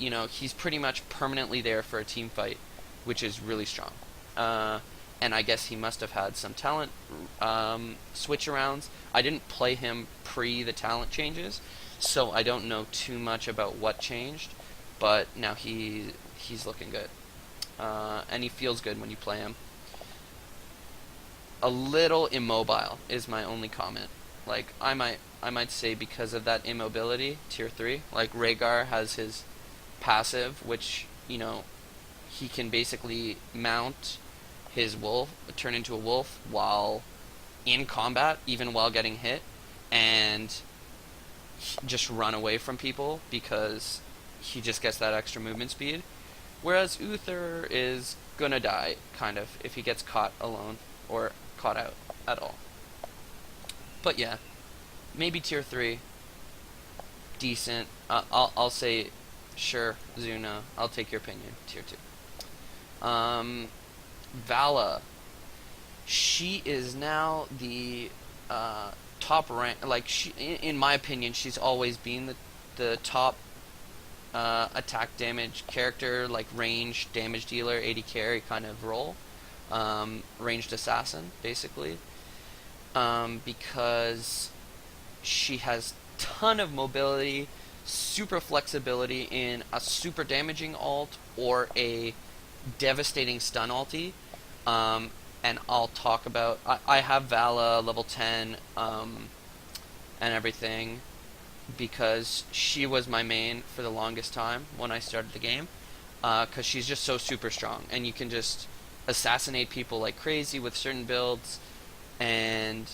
you know, he's pretty much permanently there for a team fight, which is really strong. And I guess he must have had some talent switch arounds. I didn't play him pre the talent changes, so I don't know too much about what changed. But now he's looking good, and he feels good when you play him. A little immobile is my only comment. Like I might say because of that immobility, tier 3. Like Rhaegar has his passive, which, you know, he can basically mount his wolf, turn into a wolf while in combat, even while getting hit, and just run away from people because he just gets that extra movement speed. Whereas Uther is gonna die, kind of, if he gets caught alone or caught out at all. But yeah, maybe tier 3, decent. I'll say, sure, Zuna, I'll take your opinion, tier 2. Vala, she is now the top rank. Like in my opinion, she's always been the top attack damage character, like range damage dealer, AD carry kind of role, ranged assassin basically, because she has ton of mobility, super flexibility in a super damaging ult or a devastating stun ulti. And I'll talk about, I have Vala level 10 and everything because she was my main for the longest time when I started the game, because she's just so super strong and you can just assassinate people like crazy with certain builds, and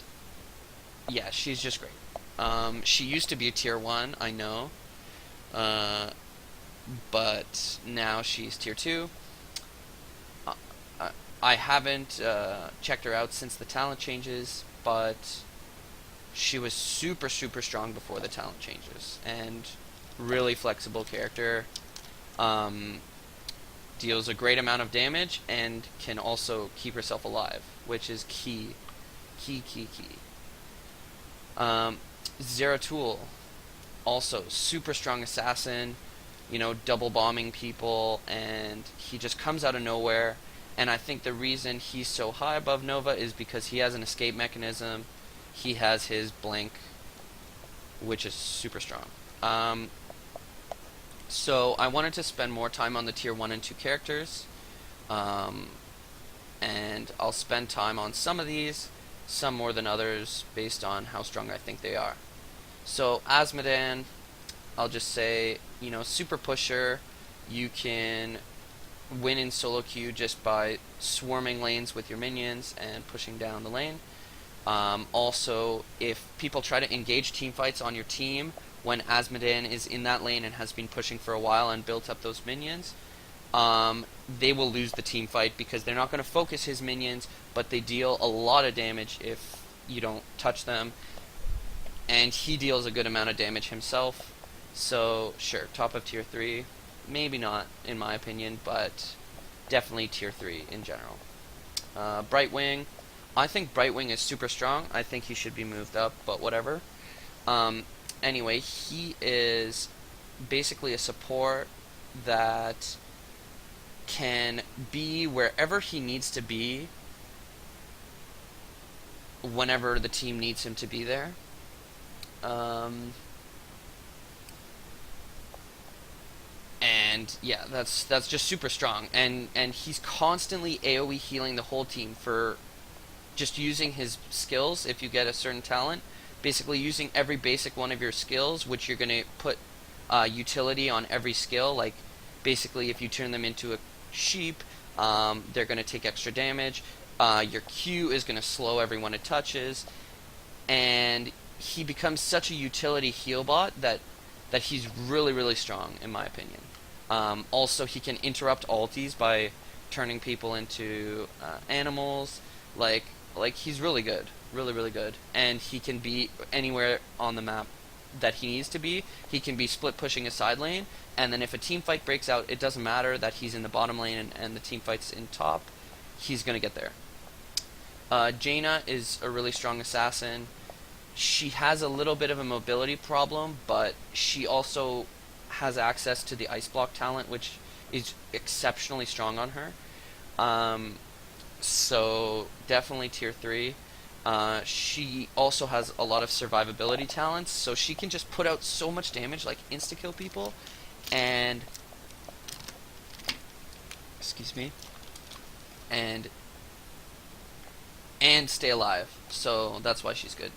yeah, she's just great. She used to be a tier 1, I know, but now she's tier 2. I haven't checked her out since the talent changes, but she was super, super strong before the talent changes, and really flexible character. Deals a great amount of damage and can also keep herself alive, which is key. Key. Zeratul, also super strong assassin, you know, double bombing people, and he just comes out of nowhere. And I think the reason he's so high above Nova is because he has an escape mechanism. He has his blink, which is super strong. So I wanted to spend more time on the tier 1 and 2 characters. And I'll spend time on some of these, some more than others, based on how strong I think they are. So Azmodan, I'll just say, you know, super pusher. You can win in solo queue just by swarming lanes with your minions and pushing down the lane. Also, if people try to engage team fights on your team when Azmodan is in that lane and has been pushing for a while and built up those minions, they will lose the team fight because they're not going to focus his minions, but they deal a lot of damage if you don't touch them. And he deals a good amount of damage himself. So, sure, top of tier 3. Maybe not, in my opinion, but definitely tier 3 in general. Brightwing. I think Brightwing is super strong. I think he should be moved up, but whatever. Anyway, he is basically a support that can be wherever he needs to be whenever the team needs him to be there. And yeah, that's just super strong, and he's constantly AoE healing the whole team for just using his skills. If you get a certain talent, basically using every basic one of your skills, which you're going to put utility on every skill. Like basically, if you turn them into a sheep, they're going to take extra damage. Your Q is going to slow everyone it touches, and he becomes such a utility heal bot that he's really, really strong, in my opinion. Also, he can interrupt ultis by turning people into animals. Like he's really good. Really, really good. And he can be anywhere on the map that he needs to be. He can be split pushing a side lane, and then if a team fight breaks out, it doesn't matter that he's in the bottom lane and the team fight's in top. He's going to get there. Jaina is a really strong assassin. She has a little bit of a mobility problem, but she also has access to the ice block talent, which is exceptionally strong on her. Um, so definitely tier 3. She also has a lot of survivability talents, so she can just put out so much damage, like insta-kill people, and excuse me, and stay alive. So that's why she's good.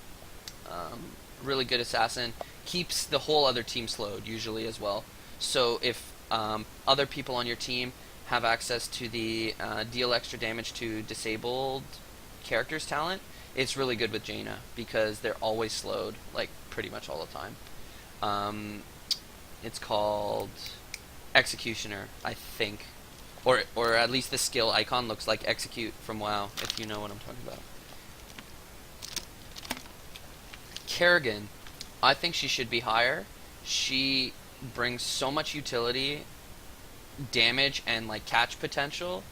Really good assassin. Keeps the whole other team slowed usually as well. So if other people on your team have access to the deal extra damage to disabled characters talent, it's really good with Jaina because they're always slowed, like pretty much all the time. It's called Executioner, I think, or at least the skill icon looks like Execute from WoW, if you know what I'm talking about. Kerrigan, I think she should be higher. She brings so much utility, damage, and like catch potential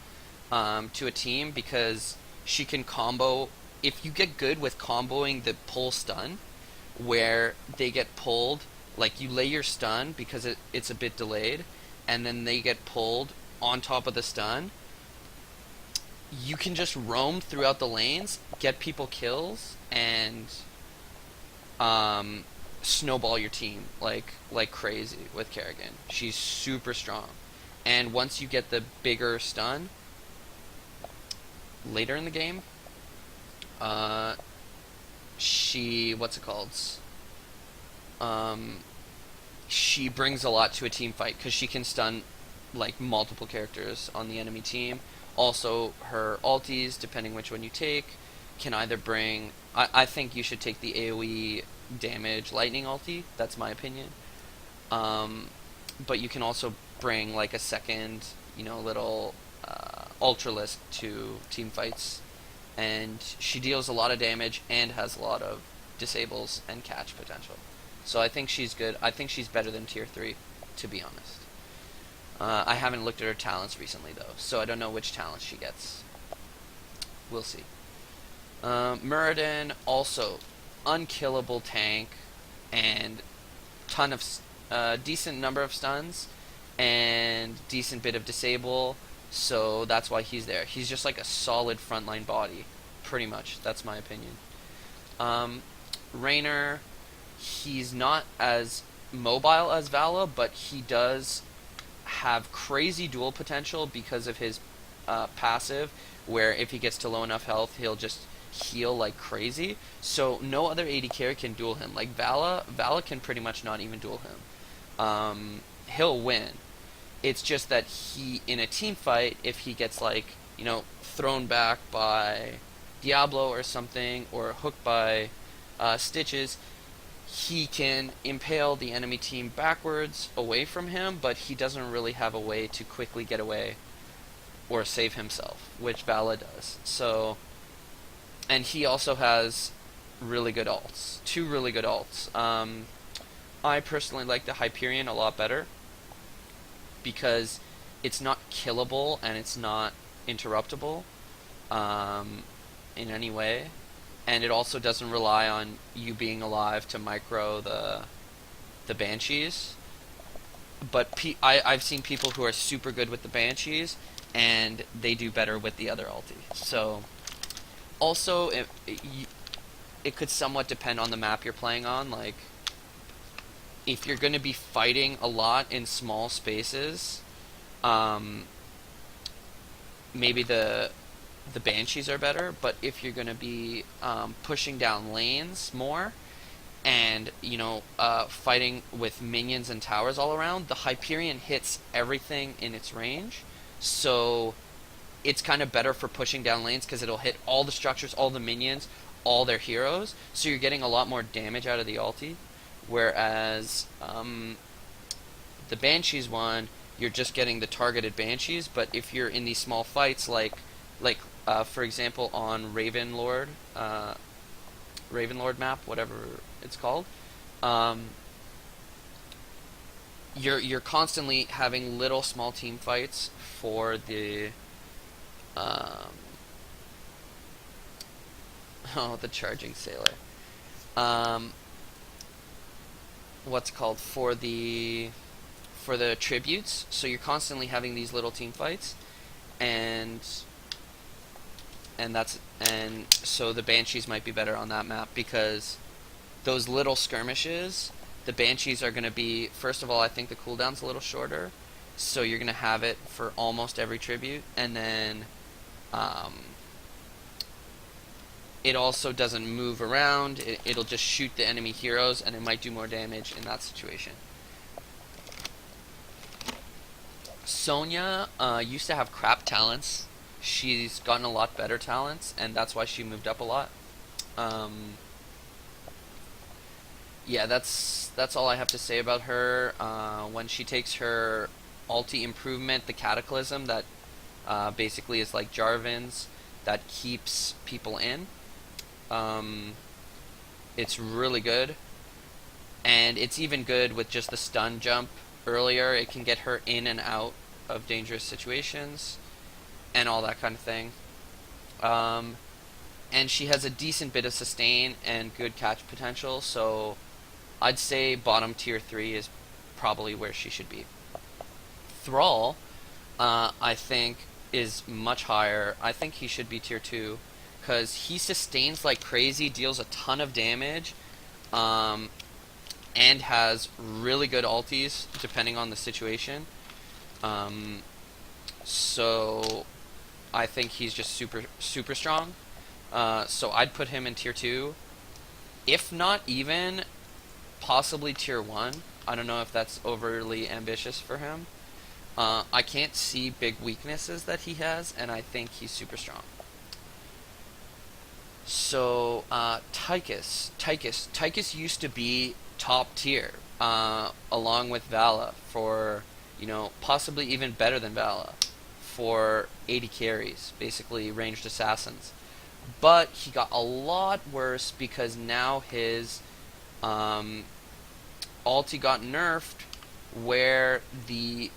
to a team because she can combo. If you get good with comboing the pull stun, where they get pulled, like you lay your stun because it's a bit delayed, and then they get pulled on top of the stun, you can just roam throughout the lanes, get people kills, and snowball your team like crazy with Kerrigan. She's super strong. And once you get the bigger stun later in the game, she what's it called? She brings a lot to a team fight because she can stun like multiple characters on the enemy team. Also, her ulties, depending which one you take, can either bring. I think you should take the AoE damage lightning ulti. That's my opinion. But you can also bring like a second, little ultralisk to team fights, and she deals a lot of damage and has a lot of disables and catch potential. So I think she's good. I think she's better than tier 3, to be honest. I haven't looked at her talents recently though, so I don't know which talents she gets. We'll see. Muradin, also unkillable tank and ton of decent number of stuns and decent bit of disable, so that's why he's there. He's just like a solid frontline body, pretty much. That's my opinion. Raynor, he's not as mobile as Vala, but he does have crazy duel potential because of his passive, where if he gets to low enough health, he'll just heal like crazy. So no other AD carry can duel him. Like Vala can pretty much not even duel him. He'll win. It's just that he, in a team fight, if he gets like, thrown back by Diablo or something, or hooked by Stitches, he can impale the enemy team backwards away from him, but he doesn't really have a way to quickly get away or save himself, which Vala does. So, and he also has really good ults. 2 really good ults. I personally like the Hyperion a lot better because it's not killable and it's not interruptible in any way. And it also doesn't rely on you being alive to micro the Banshees. But I've seen people who are super good with the Banshees, and they do better with the other ulti. So, also, it could somewhat depend on the map you're playing on. Like, if you're going to be fighting a lot in small spaces, maybe the Banshees are better, but if you're going to be pushing down lanes more and, fighting with minions and towers all around, the Hyperion hits everything in its range, so it's kind of better for pushing down lanes because it'll hit all the structures, all the minions, all their heroes, so you're getting a lot more damage out of the ulti, whereas the Banshees one, you're just getting the targeted Banshees, but if you're in these small fights, like for example, on Ravenlord map, whatever it's called, you're constantly having little small team fights for the the charging sailor. What's it called, for the for the tributes, so you're constantly having these little team fights, and and so the Banshees might be better on that map because those little skirmishes, the Banshees are going to be, first of all, I think the cooldown's a little shorter, so you're going to have it for almost every tribute, and then it also doesn't move around. It'll just shoot the enemy heroes, and it might do more damage in that situation. Sonya used to have crap talents. She's gotten a lot better talents, and that's why she moved up a lot. Yeah, that's all I have to say about her. When she takes her ulti improvement, the Cataclysm, that basically is like Jarvan's, that keeps people in. It's really good, and it's even good with just the stun jump earlier. It can get her in and out of dangerous situations and all that kind of thing. And she has a decent bit of sustain and good catch potential, so I'd say bottom tier 3 is probably where she should be. Thrall, I think, is much higher. I think he should be tier 2, because he sustains like crazy, deals a ton of damage, and has really good ultis depending on the situation. So I think he's just super strong. So I'd put him in tier 2, if not even possibly tier 1. I don't know if that's overly ambitious for him. I can't see big weaknesses that he has, and I think he's super strong. So Tychus used to be top tier, along with Vala, for, possibly even better than Vala, for 80 carries, basically ranged assassins. But he got a lot worse because now his ulti got nerfed, where the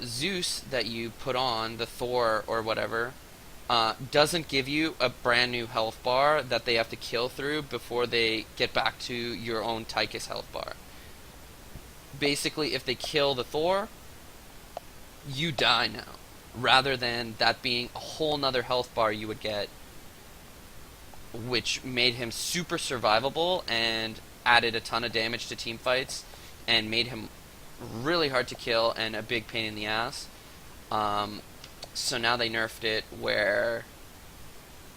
Zeus that you put on, the Thor or whatever, doesn't give you a brand new health bar that they have to kill through before they get back to your own Tychus health bar. Basically, if they kill the Thor, you die now, rather than that being a whole nother health bar you would get, which made him super survivable and added a ton of damage to team fights and made him really hard to kill and a big pain in the ass. So now they nerfed it where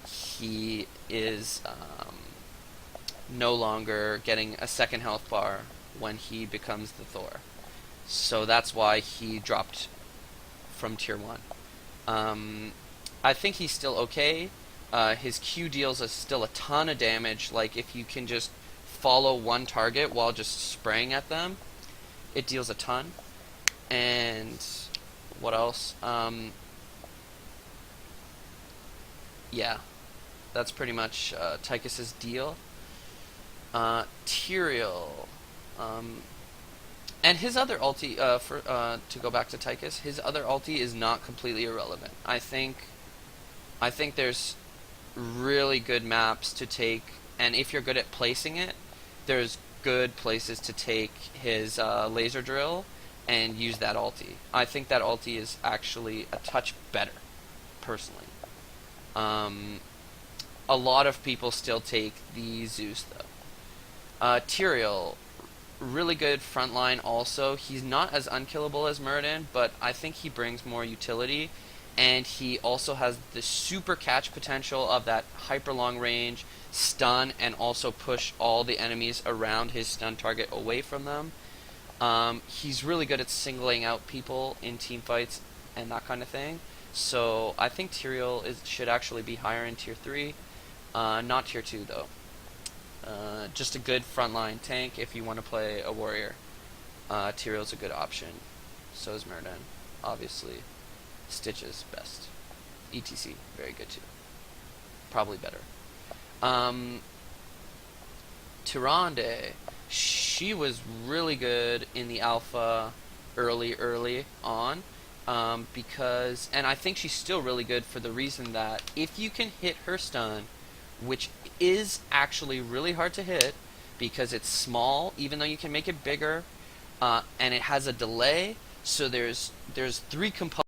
he is no longer getting a second health bar when he becomes the Thor. So that's why he dropped from tier 1. I think he's still okay. His Q deals us still a ton of damage. Like, if you can just follow one target while just spraying at them, it deals a ton. And what else? Yeah, that's pretty much Tychus's deal. Tyrael, and his other ulti, to go back to Tychus, his other ulti is not completely irrelevant. I think there's really good maps to take, and if you're good at placing it, there's good places to take his laser drill and use that ulti. I think that ulti is actually a touch better, personally. A lot of people still take the Zeus, though. Tyrael, really good frontline also. He's not as unkillable as Muradin, but I think he brings more utility, and he also has the super catch potential of that hyper long range, stun, and also push all the enemies around his stun target away from them. He's really good at singling out people in team fights and that kind of thing. So I think Tyrael should actually be higher in tier 3, not tier 2 though. Just a good frontline tank if you want to play a warrior. Tyrael's a good option. So is Muradin, obviously. Stitch is best. ETC, very good too. Probably better. Tyrande, she was really good in the alpha early on. Because, and I think she's still really good for the reason that if you can hit her stun, which is actually really hard to hit because it's small, even though you can make it bigger, and it has a delay. So there's three components